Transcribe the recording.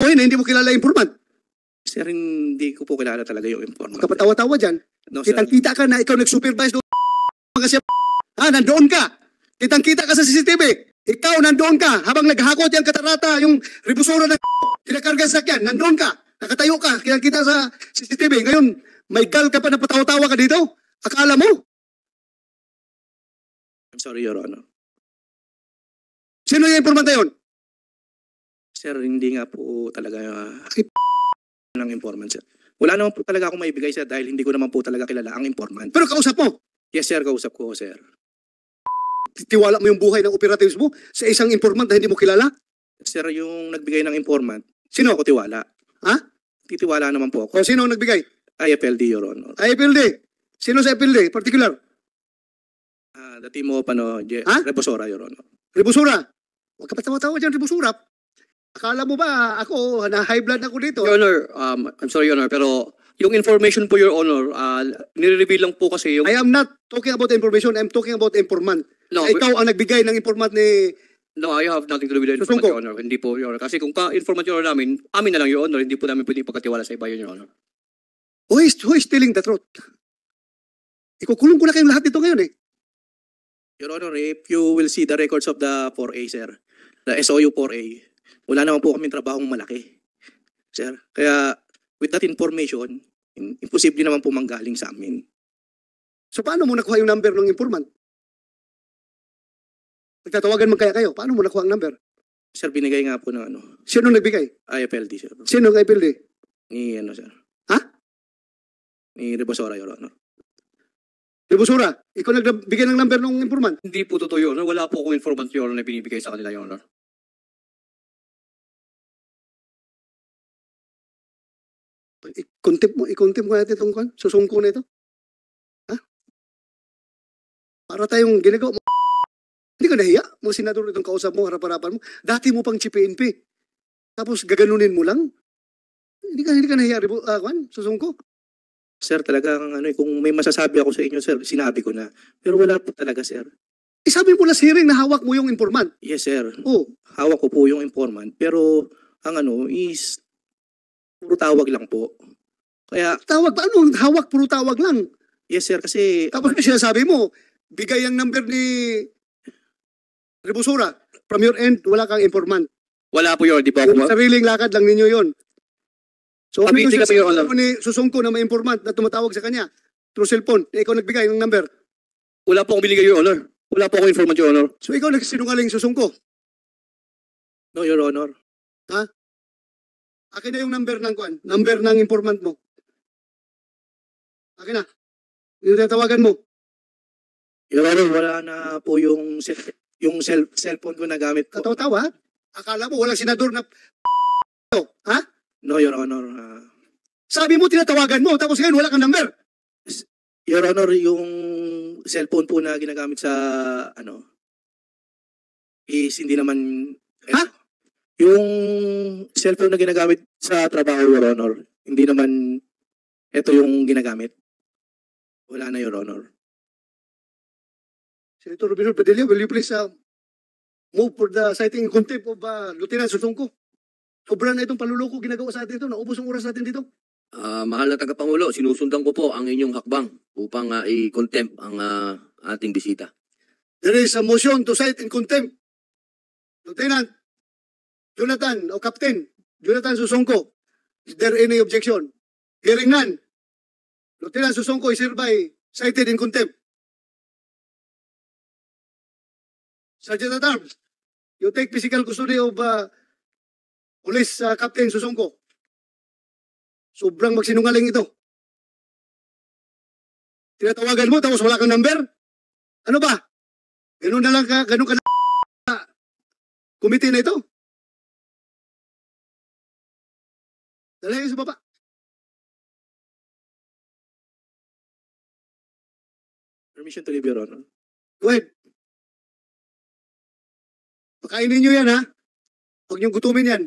sabihin na hindi mo kilala yung informant. Sir, hindi ko po kilala talaga yung informant. Kapatawa-tawa dyan. No, sir. Kitang-kita ka na ikaw nag-supervise doon. Mga siya, nandoon ka. Kitang-kita ka sa CCTV. Ikaw nandoon ka habang naghakot yung katarata, yung ribusura na kinakarga sa sakyan. Nandoon ka. Nakatayo ka. Kitang-kita sa CCTV. Ngayon, may gal ka pa na patawa-tawa ka dito. Akala mo? I'm sorry, Your Honor. Sino yung informant na yun? Sir, hindi nga po talaga ng informant, sir. Wala naman po talaga akong maibigay, sir, dahil hindi ko naman po talaga kilala ang informant. Pero kausap mo. Yes, sir, kausap ko, sir. Tiwala mo yung buhay ng operatives mo sa isang informant na hindi mo kilala? Sir, yung nagbigay ng informant, Sino? ako tiwala. Ha? Titiwala naman po ako. O sino ang nagbigay? IFLD, Your Honor. IFLD. Sino sa IFLD? Particular? The team of Ha? Reposora, Your Honor. Ribusura. Huwag ka patawa-tawa dyan, Ribusura. Akala mo ba ako, na high blood ako dito? Your Honor, I'm sorry, Your Honor, pero yung information po, Your Honor, nire-reveal lang po kasi yung... I am not talking about information, I'm talking about informant. No, Ikaw ang nagbigay ng informant ni... No, I have nothing to do with the informant, Susungko. Your Honor. Hindi po, Your Honor. Kasi kung ka-informant, Your Honor, amin na lang, Your Honor. Hindi po namin pwedeng pagkatiwala sa iba yun, Your Honor. Who is telling the truth? Ikukulong ko na kayong lahat dito ngayon eh. Your Honor, if you will see the records of the 4A, sir, the SOU 4A, wala naman po kaming trabahong malaki, sir. Kaya, with that information, imposible naman po manggaling sa amin. So paano mo nakuha yung number ng informant? Nagtatawagan man kaya kayo, paano mo nakuha ang number? Sir, binigay nga po ng Sino nagbigay? IFLD, sir. Sino ang IFLD? Ni, sir. Ha? Ni Rebosora, Your Honor. Ribusura, ikaw nagbigay ng number ng informant. Hindi po totoo, Your Honor. Wala po akong informant, Your Honor, na binibigay sa kanila, Your Honor. I-contempt mo natin itong susungko na ito. Ha? Para tayong ginagawa mo. Hindi ka nahiya, mga senador itong kausap mo, harap-harapan mo. Dati mo pang PNP. Tapos gaganunin mo lang. Hindi ka nahiya, susungko. Sir, talagang kung may masasabi ako sa inyo, sir, sinabi ko na. Pero wala po talaga, sir. Sabi mo last hearing na hawak mo yung informant. Yes, sir. Oh, Hawak ko po yung informant. Pero, ang is, puro tawag lang po. Kaya, tawag ba? Ano hawak? Puro tawag lang. yes, sir, kasi, Tapos sinasabi mo, bigay ang number ni Rebusura. From your end, wala kang informant. Wala po, Your Honor. Di po Yung ako... sariling lakad lang ninyo yon. So, ano Sabi, yung hindi ka, Your Honor. sinasabi ni Susungko na may informant na tumatawag sa kanya through cellphone, na ikaw nagbigay ng number. Wala po akong binigay, Your Honor. Wala po akong informant, Your Honor. So, ikaw nagsinungaling Susungko. no, Your Honor. Akin na yung number ng informant mo. Akin na. Yung tatawagan mo. Your Honor, wala na po yung cellphone ko na gamit po. Katawa-tawa, ha? Akala mo walang senador na ha? No, Your Honor. Sabi mo tinatawagan mo, tapos ngayon wala kang number. Your Honor, yung cellphone po na ginagamit sa, is hindi naman, Ha? Yung cellphone na ginagamit sa trabaho, Your Honor, hindi naman, ito yung ginagamit. Wala na, Your Honor. Senator Robinson Padilla, will you please move for the citing in contempt of Lieutenant Susungko? Sobra na itong paluloko ginagawa sa atin ito. Naubos ang oras natin dito. Mahal na tagapangulo, sinusundan ko po ang inyong hakbang upang i-contempt ang ating bisita. There is a motion to cite in contempt. Lieutenant Jonathan o Captain Jonathan Susungko. Is there any objection? Hearing none. Lieutenant Susungko is hereby cited in contempt. Sergeant at Arms, you take physical custody of Police Captain Susungko. Sobrang magsinungaling ito. Tinatawagan mo tapos wala kang number? Ano ba? Ganun na lang ka, ganun ka na committee na ito? Dali kayo sa baba. Permission to leave, Your Honor. Go ahead. Pakainin nyo yan, ha? Huwag niyong gutumin yan.